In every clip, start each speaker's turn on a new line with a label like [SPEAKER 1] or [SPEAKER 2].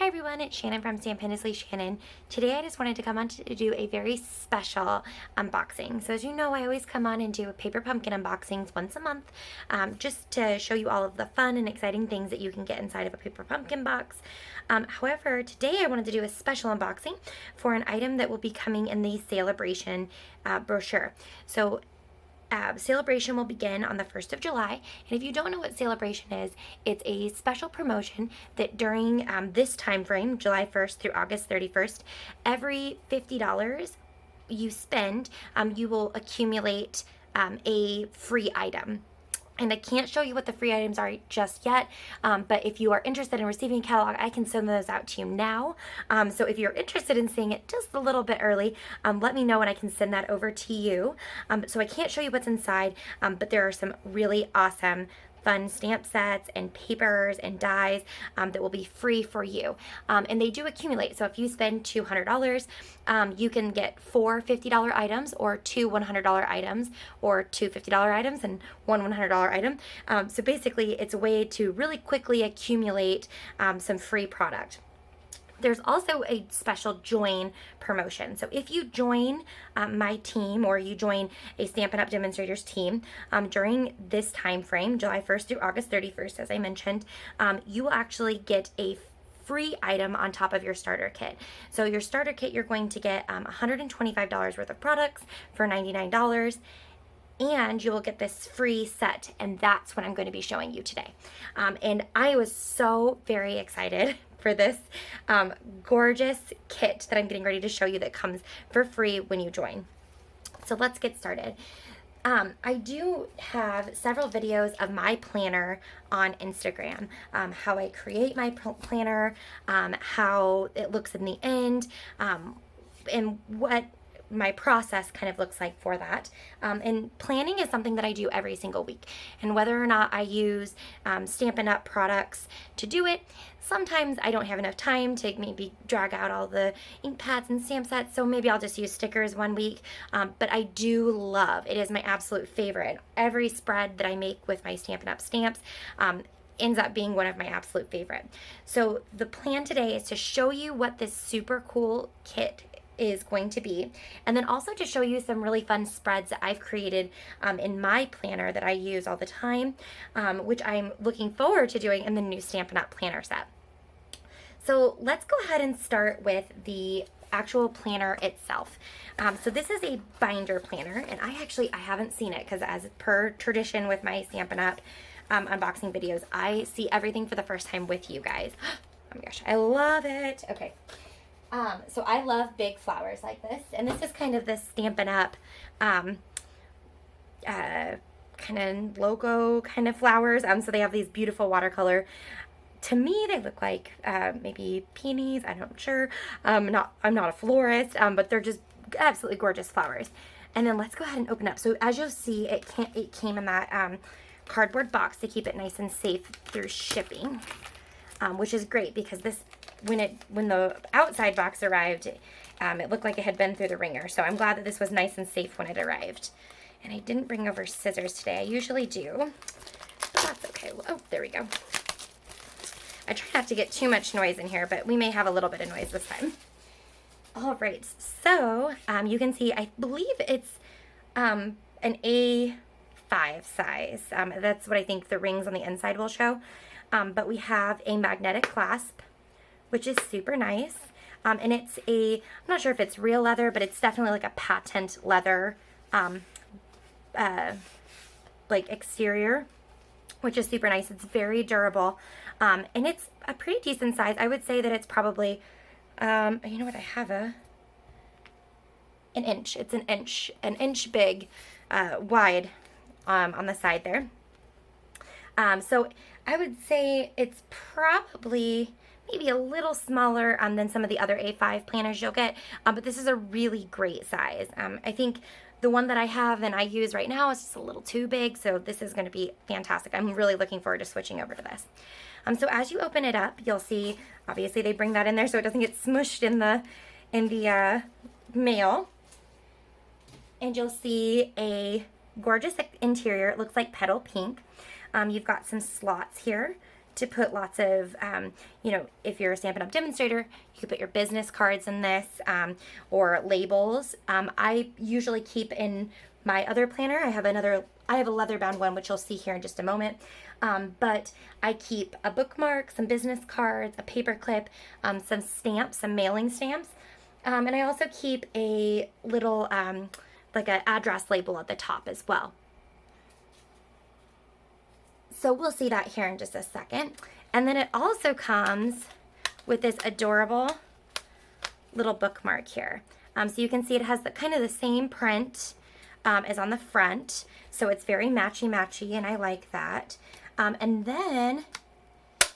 [SPEAKER 1] Hi everyone, it's Shannon from StampendouslyShannon. Today I just wanted to come on to do a very special unboxing. So as you know, I always come on and do paper pumpkin unboxings once a month, just to show you all of the fun and exciting things that you can get inside of a paper pumpkin box. However, today I wanted to do a special unboxing for an item that will be coming in the Sale-a-bration brochure. So Sale-a-bration will begin on the 1st of July, and if you don't know what Sale-a-bration is, it's a special promotion that during this time frame, July 1st through August 31st, every $50 you spend, you will accumulate a free item. And I can't show you what the free items are just yet, but if you are interested in receiving a catalog, I can send those out to you now. So if you're interested in seeing it just a little bit early, let me know and I can send that over to you. So I can't show you what's inside, but there are some really awesome fun stamp sets and papers and dies that will be free for you. And they do accumulate. So if you spend $200, you can get 4 $50 items or 2 $100 items or 2 $50 items and 1 $100 item. So basically it's a way to really quickly accumulate some free product. There's also a special join promotion. So if you join my team or you join a Stampin' Up! Demonstrators team during this time frame, July 1st through August 31st, as I mentioned, you will actually get a free item on top of your starter kit. So your starter kit, you're going to get $125 worth of products for $99. And you will get this free set, and that's what I'm going to be showing you today. And I was so very excited for this gorgeous kit that I'm getting ready to show you that comes for free when you join. So let's get started. I do have several videos of my planner on Instagram, how I create my planner, how it looks in the end, and what my process kind of looks like for that. And planning is something that I do every single week. And whether or not I use Stampin' Up! Products to do it, sometimes I don't have enough time to maybe drag out all the ink pads and stamp sets, so maybe I'll just use stickers one week. But I do love, it is my absolute favorite. Every spread that I make with my Stampin' Up! Stamps ends up being one of my absolute favorite. So the plan today is to show you what this super cool kit is going to be, and then also to show you some really fun spreads that I've created in my planner that I use all the time, which I'm looking forward to doing in the new Stampin' Up! Planner set. So let's go ahead and start with the actual planner itself. So this is a binder planner, and I haven't seen it because, as per tradition with my Stampin' Up! Unboxing videos, I see everything for the first time with you guys. Oh my gosh, I love it. Okay. So I love big flowers like this, and this is kind of the Stampin' Up! Kind of logo kind of flowers. So they have these beautiful watercolor. To me, they look like maybe peonies. I'm not sure. I'm not a florist, but they're just absolutely gorgeous flowers. And then let's go ahead and open up. So as you'll see, it came in that cardboard box to keep it nice and safe through shipping, which is great because this. When the outside box arrived, it looked like it had been through the ringer. So I'm glad that this was nice and safe when it arrived. And I didn't bring over scissors today. I usually do, but that's okay. Oh, there we go. I try not to get too much noise in here, but we may have a little bit of noise this time. All right, so you can see, I believe it's an A5 size. That's what I think the rings on the inside will show. But we have a magnetic clasp, which is super nice. And it's I'm not sure if it's real leather, but it's definitely like a patent leather like exterior, which is super nice. It's very durable. And it's a pretty decent size. I would say that it's probably, you know what, I have an inch. It's an inch big, wide on the side there. So I would say it's probably maybe a little smaller than some of the other A5 planners you'll get, but this is a really great size. I think the one that I have and I use right now is just a little too big, so this is going to be fantastic. I'm really looking forward to switching over to this. So as you open it up, you'll see, obviously they bring that in there so it doesn't get smushed in the mail, and you'll see a gorgeous interior. It looks like petal pink. You've got some slots here to put lots of, you know, if you're a Stampin' Up! Demonstrator, you could put your business cards in this, or labels. I usually keep in my other planner, I have a leather bound one, which you'll see here in just a moment. But I keep a bookmark, some business cards, a paper clip, some stamps, some mailing stamps. And I also keep a little, like an address label at the top as well. So we'll see that here in just a second. And then it also comes with this adorable little bookmark here. So you can see it has the kind of the same print as on the front. So it's very matchy-matchy, and I like that. And then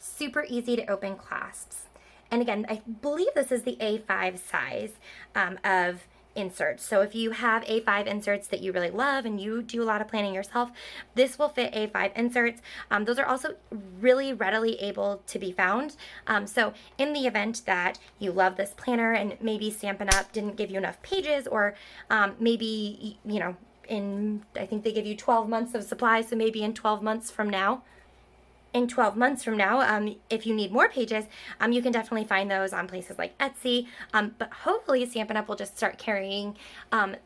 [SPEAKER 1] super easy to open clasps. And again, I believe this is the A5 size of inserts. So if you have A5 inserts that you really love and you do a lot of planning yourself, this will fit A5 inserts. Those are also really readily able to be found. So in the event that you love this planner and maybe Stampin' Up! Didn't give you enough pages, or maybe, you know, I think they give you 12 months of supply, so maybe in 12 months from now, if you need more pages, you can definitely find those on places like Etsy, but hopefully Stampin' Up! Will just start carrying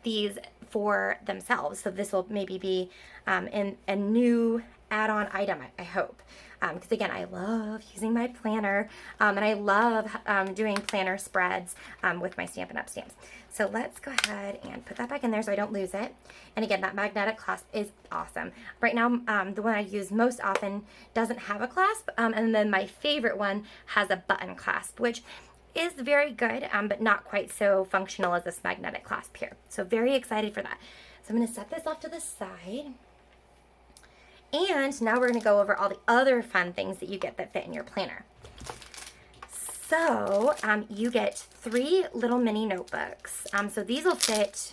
[SPEAKER 1] these for themselves. So this will maybe be in a new add-on item, I hope. Because again, I love using my planner, and I love doing planner spreads with my Stampin' Up! Stamps. So let's go ahead and put that back in there so I don't lose it. And again, that magnetic clasp is awesome. Right now, the one I use most often doesn't have a clasp, and then my favorite one has a button clasp, which is very good, but not quite so functional as this magnetic clasp here. So very excited for that. So I'm going to set this off to the side. And now we're going to go over all the other fun things that you get that fit in your planner. So you get 3 little mini notebooks. So these will fit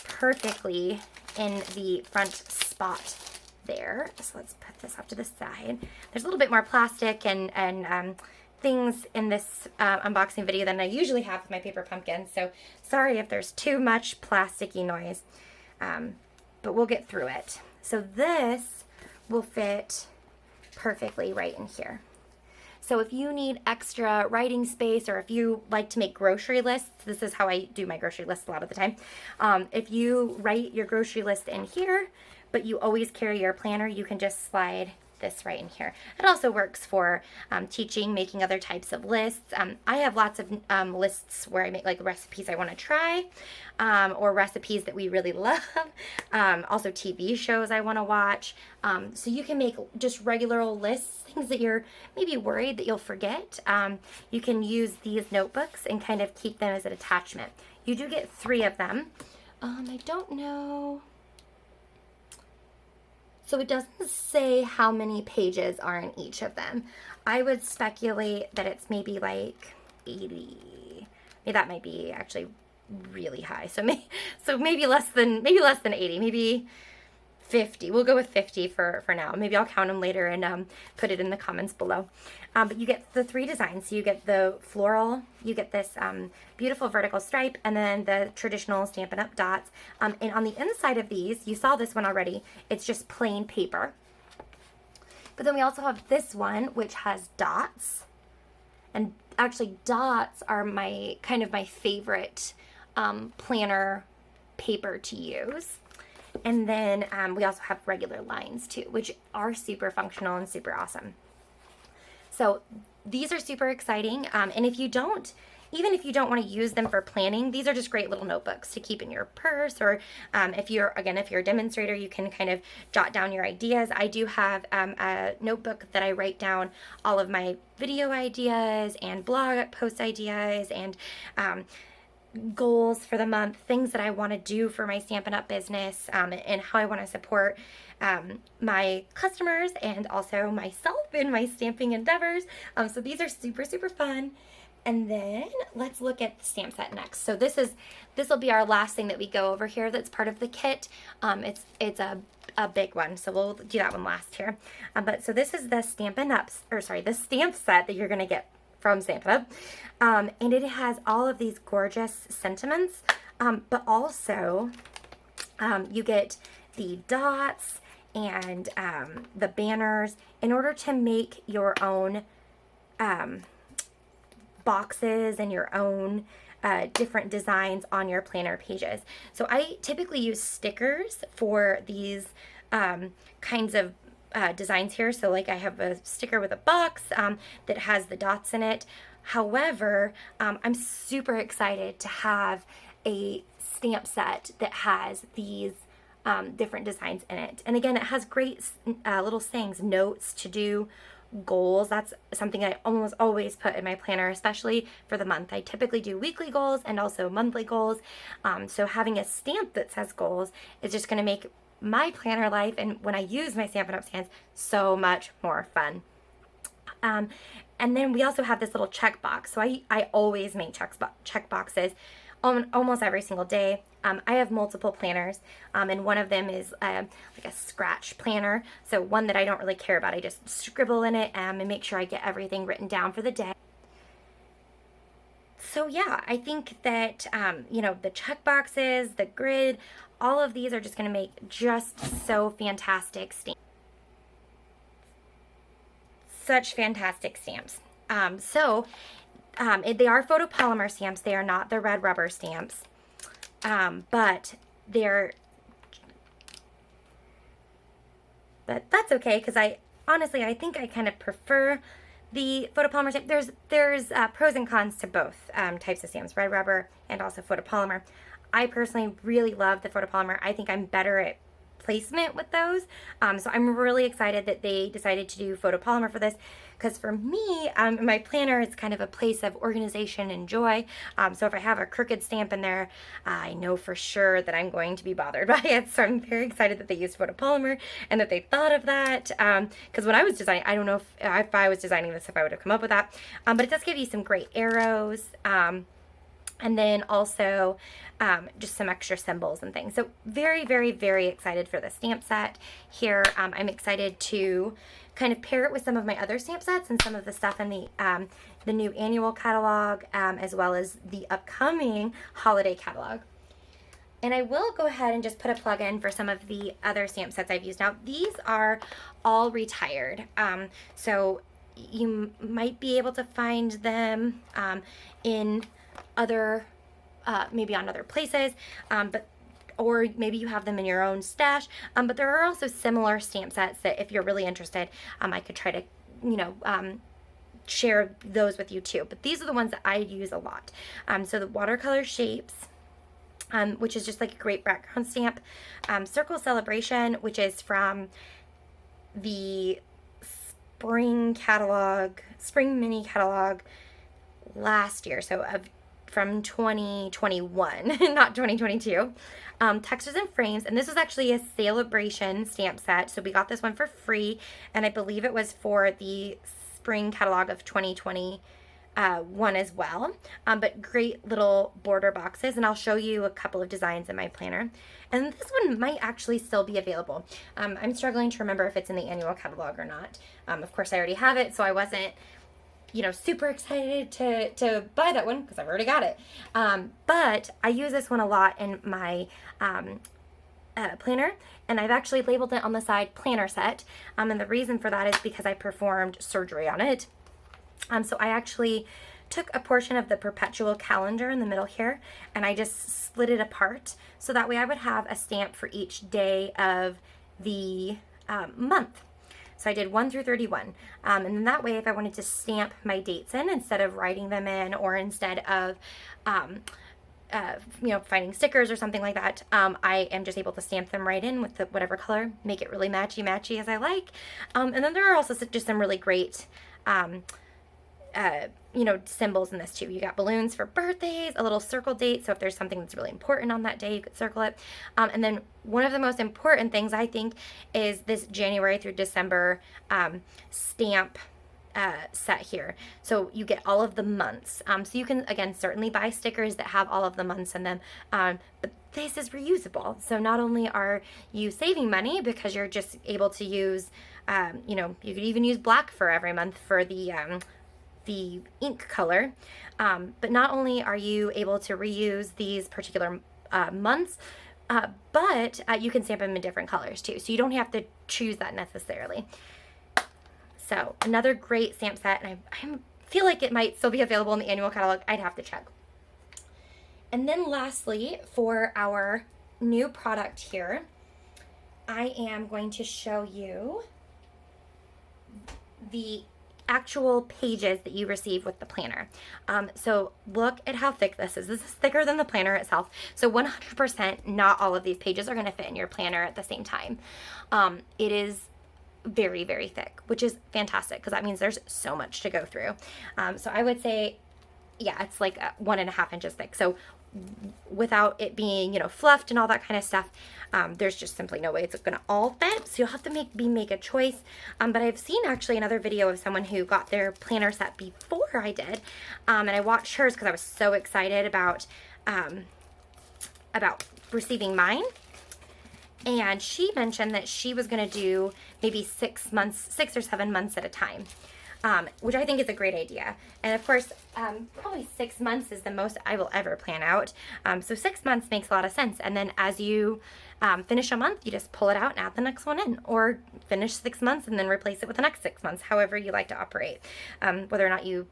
[SPEAKER 1] perfectly in the front spot there. So let's put this off to the side. There's a little bit more plastic and things in this unboxing video than I usually have with my paper pumpkins. So sorry if there's too much plasticky noise, but we'll get through it. So this will fit perfectly right in here. So if you need extra writing space, or if you like to make grocery lists, this is how I do my grocery lists a lot of the time. If you write your grocery list in here, but you always carry your planner, you can just slide this right in here. It also works for teaching, making other types of lists. I have lots of lists where I make like recipes I want to try, or recipes that we really love. Also TV shows I want to watch. So you can make just regular old lists, things that you're maybe worried that you'll forget. You can use these notebooks and kind of keep them as an attachment. You do get 3 of them. I don't know. So it doesn't say how many pages are in each of them. I would speculate that it's maybe like 80. Maybe that might be actually really high. So maybe less than 80. Maybe 50. We'll go with 50 for now. Maybe I'll count them later and put it in the comments below. But you get the 3 designs. So you get the floral, you get this beautiful vertical stripe, and then the traditional Stampin' Up! Dots. And on the inside of these, you saw this one already, it's just plain paper. But then we also have this one, which has dots. And actually, dots are my favorite planner paper to use. And then we also have regular lines too, which are super functional and super awesome. So these are super exciting. And even if you don't want to use them for planning, these are just great little notebooks to keep in your purse, or if you're a demonstrator, you can kind of jot down your ideas. I do have a notebook that I write down all of my video ideas and blog post ideas and goals for the month, things that I want to do for my Stampin' Up! Business, and how I want to support my customers and also myself in my stamping endeavors. So these are super, super fun. And then let's look at the stamp set next. So this will be our last thing that we go over here that's part of the kit. It's a big one, so we'll do that one last here. But so this is the the stamp set that you're gonna get from Stampin' Up! And it has all of these gorgeous sentiments, but also you get the dots and the banners in order to make your own boxes and your own different designs on your planner pages. So I typically use stickers for these kinds of designs here. So like I have a sticker with a box that has the dots in it. However, I'm super excited to have a stamp set that has these different designs in it. And again, it has great little sayings, notes to do, goals. That's something I almost always put in my planner, especially for the month. I typically do weekly goals and also monthly goals. So having a stamp that says goals is just going to make my planner life, and when I use my Stampin' Up! Stands, so much more fun. And then we also have this little check box. So I always make check boxes almost every single day. I have multiple planners, and one of them is like a scratch planner. So one that I don't really care about. I just scribble in it and make sure I get everything written down for the day. So yeah, I think that, you know, the check boxes, the grid, all of these are just going to make just so fantastic stamps. Such fantastic stamps. They are photopolymer stamps. They are not the red rubber stamps. But that's okay, because I think I kind of prefer the photopolymer stamp. There's pros and cons to both types of stamps, red rubber and also photopolymer. I personally really love the photopolymer. I think I'm better at placement with those. So I'm really excited that they decided to do photopolymer for this, because for me, my planner is kind of a place of organization and joy. So if I have a crooked stamp in there, I know for sure that I'm going to be bothered by it. So I'm very excited that they used photopolymer and that they thought of that. Because when I was designing, I don't know if I was designing this, if I would have come up with that. But it does give you some great arrows. And then also just some extra symbols and things. So very, very, very excited for the stamp set here. I'm excited to kind of pair it with some of my other stamp sets and some of the stuff in the new annual catalog, as well as the upcoming holiday catalog. And I will go ahead and just put a plug in for some of the other stamp sets I've used. Now, these are all retired. So you might be able to find them in other, maybe on other places, or maybe you have them in your own stash. But there are also similar stamp sets that if you're really interested, I could try to, you know, share those with you too. But these are the ones that I use a lot. So the Watercolor Shapes, which is just like a great background stamp. Circle Sale-a-bration, which is from the spring mini catalog last year, so from 2021, not 2022. Textures and Frames, and this was actually a Sale-a-bration stamp set, so we got this one for free, and I believe it was for the spring catalog of 2021 as well. But great little border boxes, and I'll show you a couple of designs in my planner. And this one might actually still be available. I'm struggling to remember if it's in the annual catalog or not. Of course, I already have it, so I wasn't, you know, super excited to buy that one because I've already got it. But I use this one a lot in my planner, and I've actually labeled it on the side planner set. And the reason for that is because I performed surgery on it. So I actually took a portion of the perpetual calendar in the middle here, and I just split it apart so that way I would have a stamp for each day of the month. So I did 1 through 31. And then that way, if I wanted to stamp my dates in instead of writing them in, or instead of, you know, finding stickers or something like that, I am just able to stamp them right in with whatever color, make it really matchy-matchy as I like. And then there are also just some really great, you know, symbols in this too. You got balloons for birthdays, a little circle date, so if there's something that's really important on that day, you could circle it. And then one of the most important things, I think, is this January through December stamp set here. So you get all of the months. So you can, again, certainly buy stickers that have all of the months in them, but this is reusable. So not only are you saving money because you're just able to use, you know, you could even use black for every month for the ink color, but not only are you able to reuse these particular months, but you can stamp them in different colors too, so you don't have to choose that necessarily. So another great stamp set, and I feel like it might still be available in the annual catalog. I'd have to check. And then lastly, for our new product here, I am going to show you the actual pages that you receive with the planner. So look at how thick this is. This is thicker than the planner itself. So 100% not all of these pages are going to fit in your planner at the same time. It is very, very thick, which is fantastic because that means there's so much to go through. So I would say, yeah, it's like 1.5 inches thick. So without it being, you know, fluffed and all that kind of stuff, there's just simply no way it's going to all fit. So you'll have to make a choice. But I've seen actually another video of someone who got their planner set before I did, and I watched hers because I was so excited about receiving mine. And she mentioned that she was going to do maybe 6 or 7 months at a time, which I think is a great idea. And of course, probably 6 months is the most I will ever plan out. So 6 months makes a lot of sense. And then as you finish a month, you just pull it out and add the next one in, or finish 6 months and then replace it with the next 6 months, however you like to operate. Whether or not you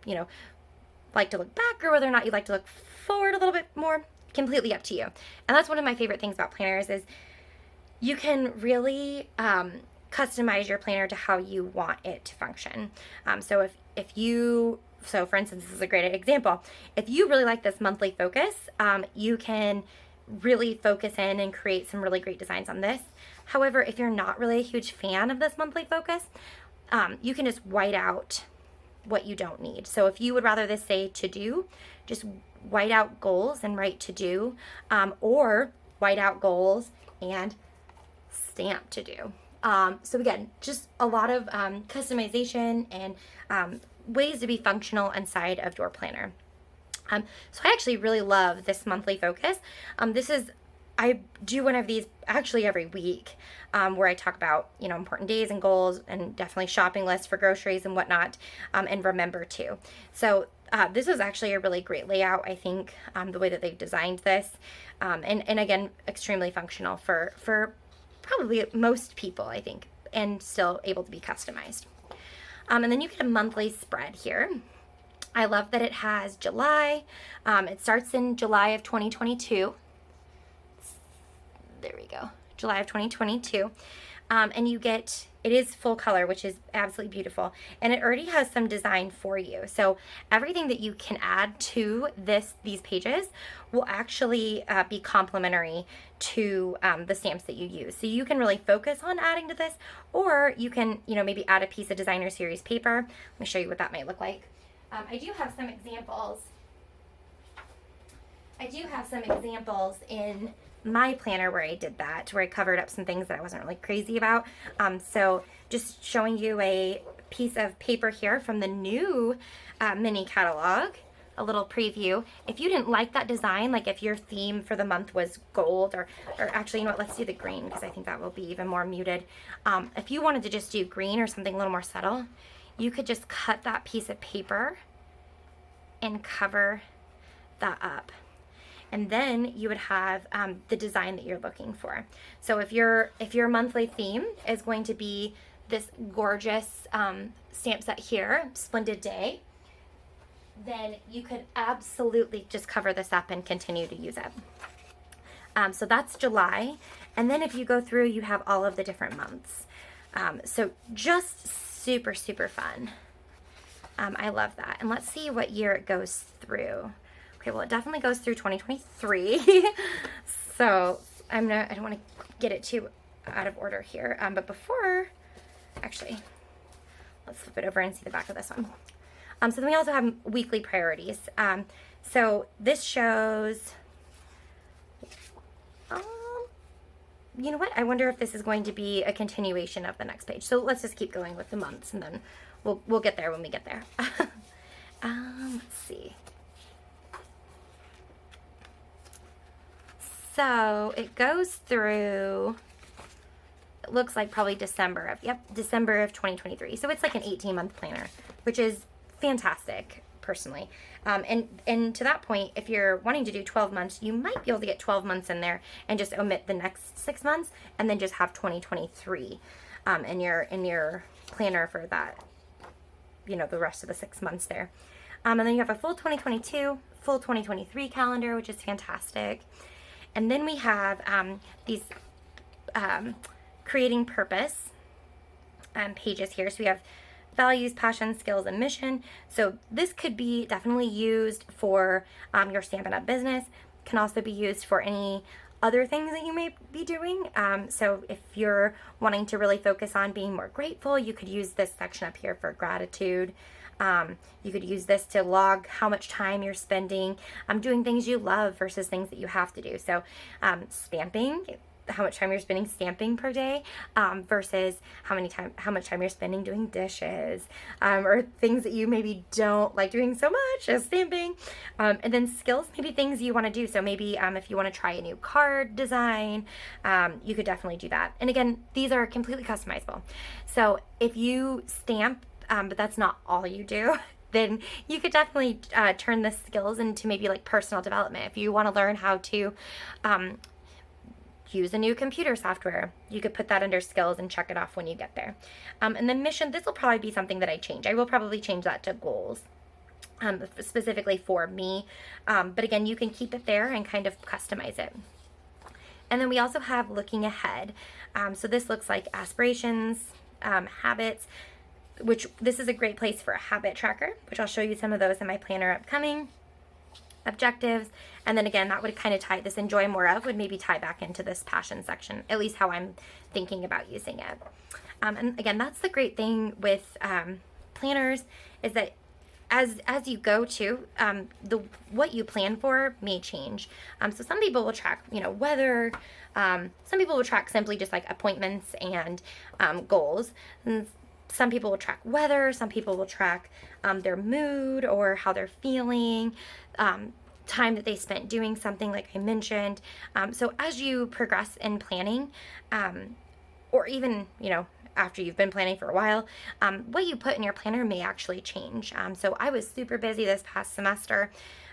[SPEAKER 1] like to look back or whether or not you like to look forward a little bit more, completely up to you. And that's one of my favorite things about planners is you can really customize your planner to how you want it to function. So so for instance, this is a great example. If you really like this monthly focus, you can really focus in and create some really great designs on this. However, if you're not really a huge fan of this monthly focus, you can just white out what you don't need. So if you would rather this say to do, just white out goals and write to do, or white out goals and stamp to do. So again, just a lot of customization and ways to be functional inside of your planner. So I actually really love this monthly focus. I do one of these actually every week, where I talk about, important days and goals and definitely shopping lists for groceries and whatnot, and remember to. So this is actually a really great layout, I think, the way that they've designed this, and again, extremely functional for probably most people, I think, and still able to be customized. And then you get a monthly spread here. I love that it has July. It starts in July of 2022. There we go. July of 2022. And you get, it is full color, which is absolutely beautiful. And it already has some design for you. So everything that you can add to these pages will actually be complementary to the stamps that you use. So you can really focus on adding to this, or you can, maybe add a piece of designer series paper. Let me show you what that might look like. I do have some examples. In my planner where I did that, where I covered up some things that I wasn't really crazy about. So just showing you a piece of paper here from the new mini catalog, a little preview. If you didn't like that design, like if your theme for the month was gold, or actually, let's do the green because I think that will be even more muted. If you wanted to just do green or something a little more subtle, you could just cut that piece of paper and cover that up. And then you would have the design that you're looking for. So if your monthly theme is going to be this gorgeous stamp set here, Splendid Day, then you could absolutely just cover this up and continue to use it. So that's July. And then if you go through, you have all of the different months. So just super, super fun. I love that. And let's see what year it goes through. Okay, well, it definitely goes through 2023. So I don't want to get it too out of order here. But before, actually, let's flip it over and see the back of this one. So then we also have weekly priorities. So this shows, you know what? I wonder if this is going to be a continuation of the next page. So let's just keep going with the months, and then we'll get there when we get there. Let's see. So it goes through, it looks like probably December of 2023. So it's like an 18-month planner, which is fantastic personally. And to that point, if you're wanting to do 12 months, you might be able to get 12 months in there and just omit the next 6 months and then just have 2023 in your planner for that, you know, the rest of the 6 months there. And then you have a full 2022, full 2023 calendar, which is fantastic. And then we have these creating purpose pages here. So we have values, passion, skills, and mission. So this could be definitely used for your Stampin' Up! Business. Can also be used for any other things that you may be doing. So if you're wanting to really focus on being more grateful, you could use this section up here for gratitude. You could use this to log how much time you're spending doing things you love versus things that you have to do. So stamping, how much time you're spending stamping per day versus how much time you're spending doing dishes or things that you maybe don't like doing so much as stamping. And then skills, maybe things you want to do. So maybe if you want to try a new card design, you could definitely do that. And again, these are completely customizable. So if you stamp, but that's not all you do, then you could definitely turn the skills into maybe like personal development. If you want to learn how to use a new computer software, you could put that under skills and check it off when you get there. And then mission, this will probably be something that I change. I will probably change that to goals, specifically for me. But again, you can keep it there and kind of customize it. And then we also have looking ahead. So this looks like aspirations, habits, which this is a great place for a habit tracker, which I'll show you some of those in my planner upcoming. Objectives, and then again, that would kind of tie, this enjoy more of would maybe tie back into this passion section, at least how I'm thinking about using it. And again, that's the great thing with planners, is that as you go to, what you plan for may change. So some people will track, you know, weather. Some people will track simply just like appointments and goals. And some people will track weather, some people will track their mood or how they're feeling, time that they spent doing something like I mentioned. So as you progress in planning, or even, you know, after you've been planning for a while, what you put in your planner may actually change. So I was super busy this past semester.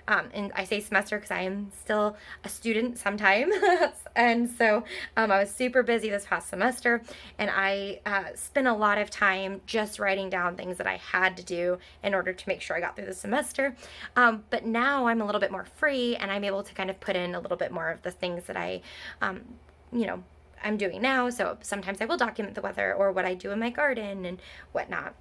[SPEAKER 1] And I say semester because I am still a student sometimes. And so I was super busy this past semester, and I spent a lot of time just writing down things that I had to do in order to make sure I got through the semester. But now I'm a little bit more free, and I'm able to kind of put in a little bit more of the things that I, you know, I'm doing now. So sometimes I will document the weather or what I do in my garden and whatnot.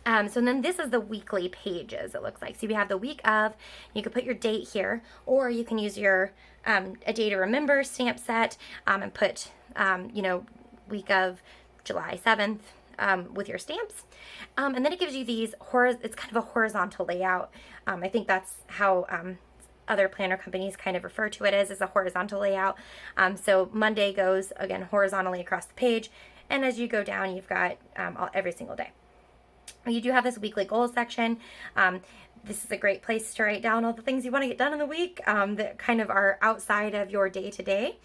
[SPEAKER 1] So then this is the weekly pages, it looks like. So we have the week of, you could put your date here, or you can use your a day to remember stamp set and put, you know, week of July 7th with your stamps. And then it gives you these, it's kind of a horizontal layout. I think that's how other planner companies kind of refer to it as a horizontal layout. So Monday goes, again, horizontally across the page. And as you go down, you've got every single day. You do have this weekly goals section. This is a great place to write down all the things you want to get done in the week that kind of are outside of your day-to-day.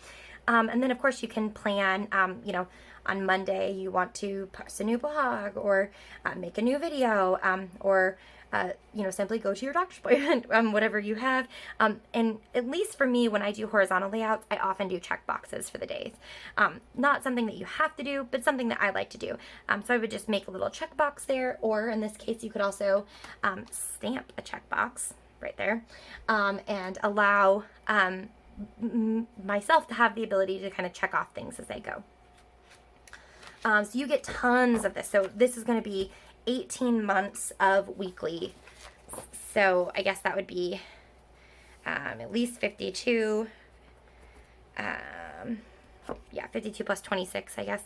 [SPEAKER 1] And then, of course, you can plan, you know, on Monday you want to post a new blog or make a new video or, you know, simply go to your doctor's appointment, whatever you have. And at least for me, when I do horizontal layouts, I often do check boxes for the days. Not something that you have to do, but something that I like to do. So I would just make a little checkbox there, or in this case, you could also stamp a checkbox right there and allow myself to have the ability to kind of check off things as they go. So you get tons of this. So this is going to be 18 months of weekly. So I guess that would be at least 52. Yeah, 52 plus 26, I guess.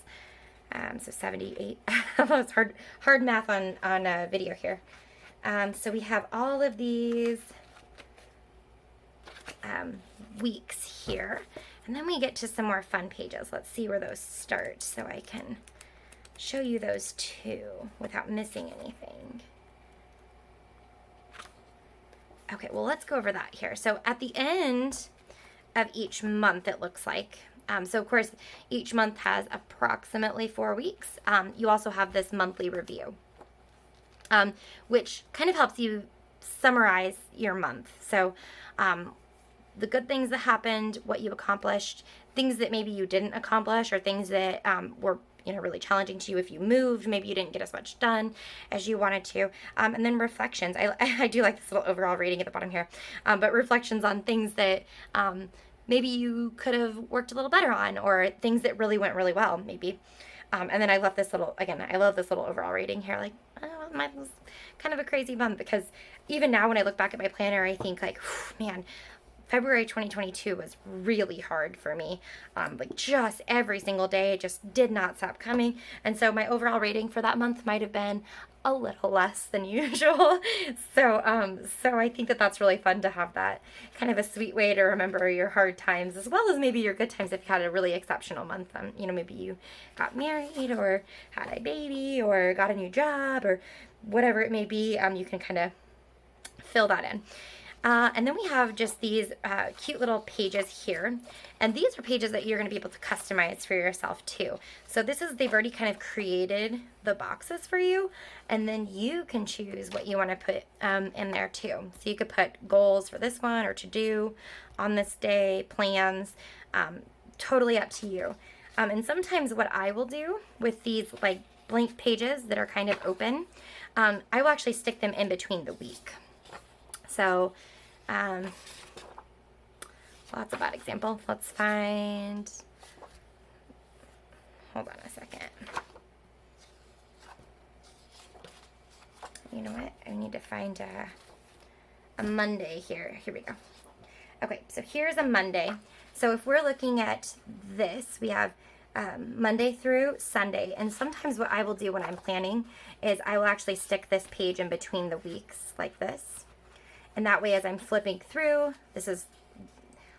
[SPEAKER 1] So 78. It's hard math on video here. So we have all of these weeks here. And then we get to some more fun pages. Let's see where those start so I can show you those too without missing anything. Okay, well, let's go over that here. So at the end of each month, it looks like, so of course, each month has approximately 4 weeks. You also have this monthly review, which kind of helps you summarize your month. So the good things that happened, what you accomplished, things that maybe you didn't accomplish, or things that were really challenging to you. If you moved, maybe you didn't get as much done as you wanted to. And then reflections. I do like this little overall rating at the bottom here, but reflections on things that maybe you could have worked a little better on, or things that really went really well, maybe. And then I love this little, again, I love this little overall rating here. Like, oh, mine was kind of a crazy month, because even now when I look back at my planner, I think like, man, February 2022 was really hard for me. Like just every single day, it just did not stop coming. And so my overall rating for that month might have been a little less than usual. So I think that that's really fun to have that kind of a sweet way to remember your hard times, as well as maybe your good times if you had a really exceptional month. Maybe you got married, or had a baby, or got a new job, or whatever it may be. You can kind of fill that in. And then we have just these cute little pages here. And these are pages that you're going to be able to customize for yourself too. So they've already kind of created the boxes for you. And then you can choose what you want to put in there too. So you could put goals for this one, or to do on this day, plans, totally up to you. And sometimes what I will do with these like blank pages that are kind of open, I will actually stick them in between the week. So, well, that's a bad example. Let's find, hold on a second. You know what? I need to find a Monday here. Here we go. Okay, so here's a Monday. So if we're looking at this, we have Monday through Sunday. And sometimes what I will do when I'm planning is I will actually stick this page in between the weeks like this. And that way, as I'm flipping through, this is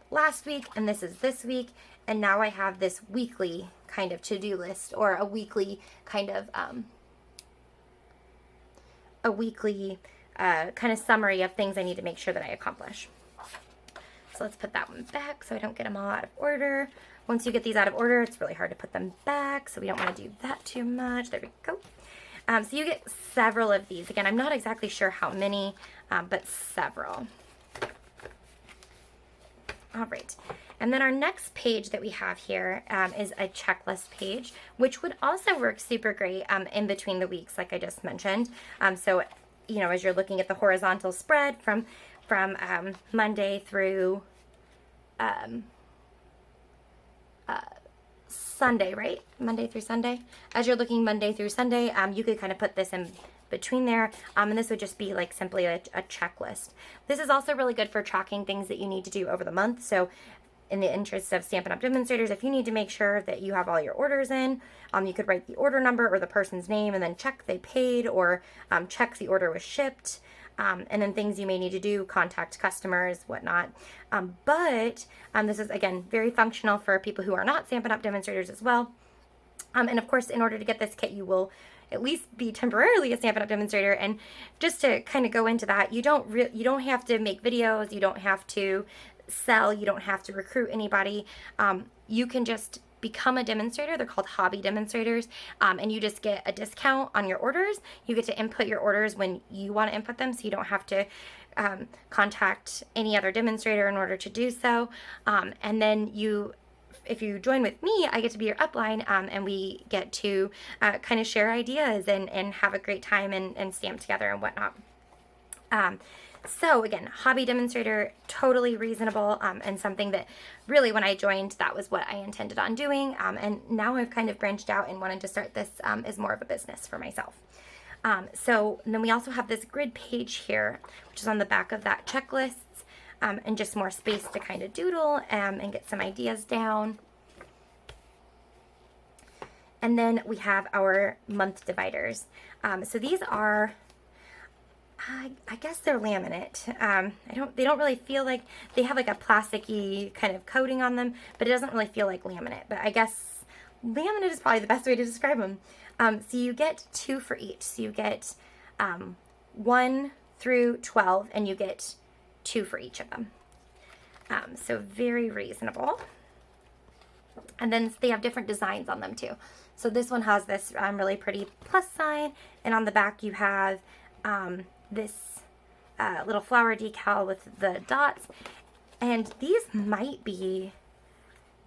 [SPEAKER 1] last week and this is this week. And now I have this weekly kind of to-do list, or a weekly kind of kind of summary of things I need to make sure that I accomplish. So let's put that one back so I don't get them all out of order. Once you get these out of order, it's really hard to put them back, so we don't want to do that too much. There we go. So you get several of these. Again, I'm not exactly sure how many, but several. All right. And then our next page that we have here is a checklist page, which would also work super great in between the weeks, like I just mentioned. So, as you're looking at the horizontal spread from Monday through Sunday, right? Monday through Sunday. As you're looking Monday through Sunday, you could kind of put this in between there, and this would just be like simply a checklist. This is also really good for tracking things that you need to do over the month. So in the interest of Stampin' Up! Demonstrators, if you need to make sure that you have all your orders in, you could write the order number or the person's name and then check they paid, or check the order was shipped. And then things you may need to do, contact customers, whatnot. But this is, again, very functional for people who are not Stampin' Up! Demonstrators as well. And of course, in order to get this kit, you will at least be temporarily a Stampin' Up! Demonstrator. And just to kind of go into that, you don't have to make videos, you don't have to sell, you don't have to recruit anybody. You can just become a demonstrator. They're called hobby demonstrators, and you just get a discount on your orders. You get to input your orders when you want to input them, so you don't have to contact any other demonstrator in order to do so. And then if you join with me, I get to be your upline, and we get to kind of share ideas and have a great time and stamp together and whatnot. So again, hobby demonstrator, totally reasonable, and something that really, when I joined, that was what I intended on doing. And now I've kind of branched out and wanted to start this as more of a business for myself. So then we also have this grid page here, which is on the back of that checklist, and just more space to kind of doodle and get some ideas down. And then we have our month dividers. So these are, I guess they're laminate. They don't really feel like, they have like a plasticky kind of coating on them, but it doesn't really feel like laminate. But I guess laminate is probably the best way to describe them. So you get 2 for each. So you get 1 through 12, and you get 2 for each of them. So very reasonable. And then they have different designs on them too. So this one has this really pretty plus sign, and on the back you have this little flower decal with the dots. And these might be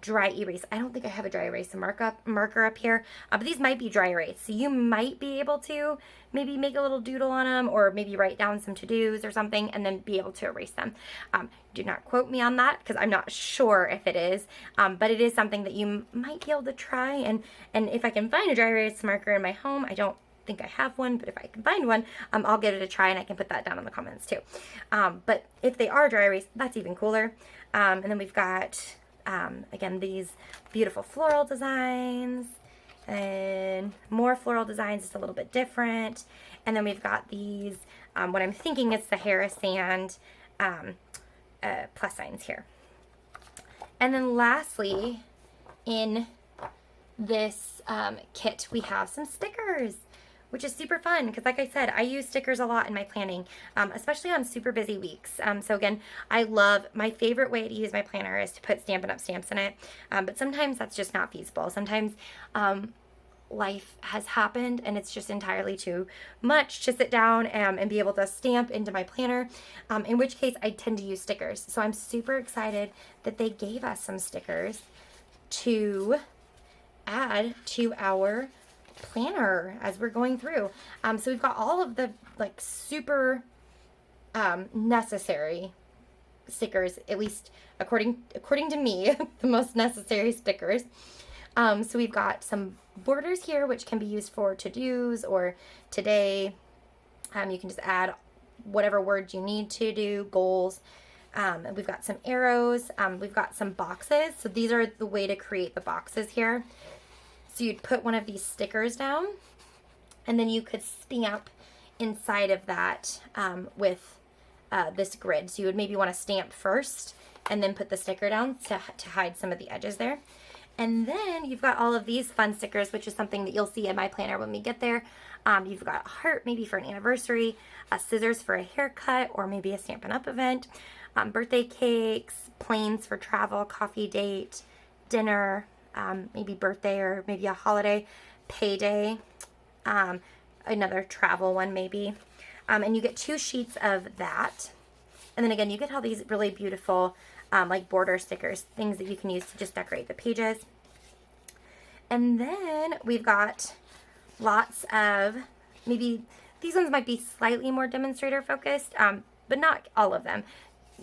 [SPEAKER 1] dry erase. I don't think I have a dry erase marker up here, but these might be dry erase. So you might be able to maybe make a little doodle on them, or maybe write down some to-dos or something and then be able to erase them. Do not quote me on that because I'm not sure if it is, but it is something that you might be able to try. And if I can find a dry erase marker in my home, I don't think I have one, but if I can find one, I'll give it a try, and I can put that down in the comments too. But if they are dry erase, that's even cooler. And then we've got again, these beautiful floral designs, and more floral designs, just a little bit different. And then we've got these, what I'm thinking is Sahara sand plus signs here. And then lastly, in this kit, we have some stickers, which is super fun because, like I said, I use stickers a lot in my planning, especially on super busy weeks. So again, my favorite way to use my planner is to put Stampin' Up! Stamps in it, but sometimes that's just not feasible. Sometimes life has happened and it's just entirely too much to sit down and be able to stamp into my planner, in which case I tend to use stickers. So I'm super excited that they gave us some stickers to add to our planner as we're going through. So we've got all of the like super necessary stickers, at least according to me, the most necessary stickers. So we've got some borders here which can be used for to-dos or today. You can just add whatever words you need to do, goals. We've got some arrows. We've got some boxes. So these are the way to create the boxes here. So you'd put one of these stickers down, and then you could stamp inside of that with this grid. So you would maybe want to stamp first and then put the sticker down to hide some of the edges there. And then you've got all of these fun stickers, which is something that you'll see in my planner when we get there. You've got a heart maybe for an anniversary, scissors for a haircut, or maybe a Stampin' Up! Event, birthday cakes, planes for travel, coffee date, dinner, maybe birthday or maybe a holiday, payday, another travel one maybe. And you get 2 sheets of that. And then again, you get all these really beautiful like border stickers, things that you can use to just decorate the pages. And then we've got lots of, maybe these ones might be slightly more demonstrator focused, but not all of them.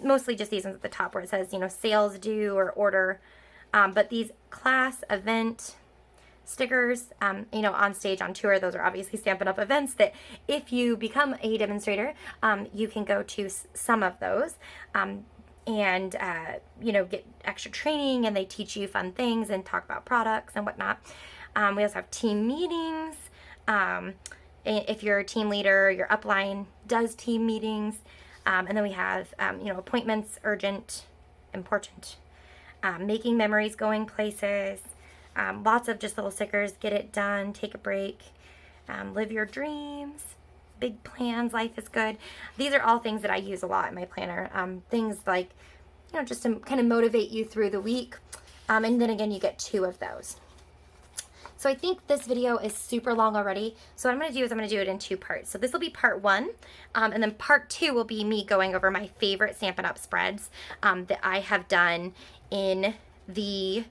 [SPEAKER 1] Mostly just these ones at the top where it says, sales due or order. But these class, event, stickers, on stage, on tour, those are obviously Stampin' Up! Events that if you become a demonstrator, you can go to some of those and, get extra training, and they teach you fun things and talk about products and whatnot. We also have team meetings. If you're a team leader, your upline does team meetings. And then we have, appointments, urgent, important. Making memories, going places, lots of just little stickers, get it done, take a break, live your dreams, big plans, life is good. These are all things that I use a lot in my planner. Things like, just to kind of motivate you through the week. And then again, you get 2 of those. So I think this video is super long already. So what I'm going to do is I'm going to do it in 2 parts. So this will be part 1, and then part 2 will be me going over my favorite Stampin' Up! Spreads that I have done in the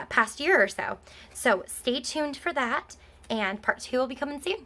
[SPEAKER 1] past year or so. So stay tuned for that, and part 2 will be coming soon.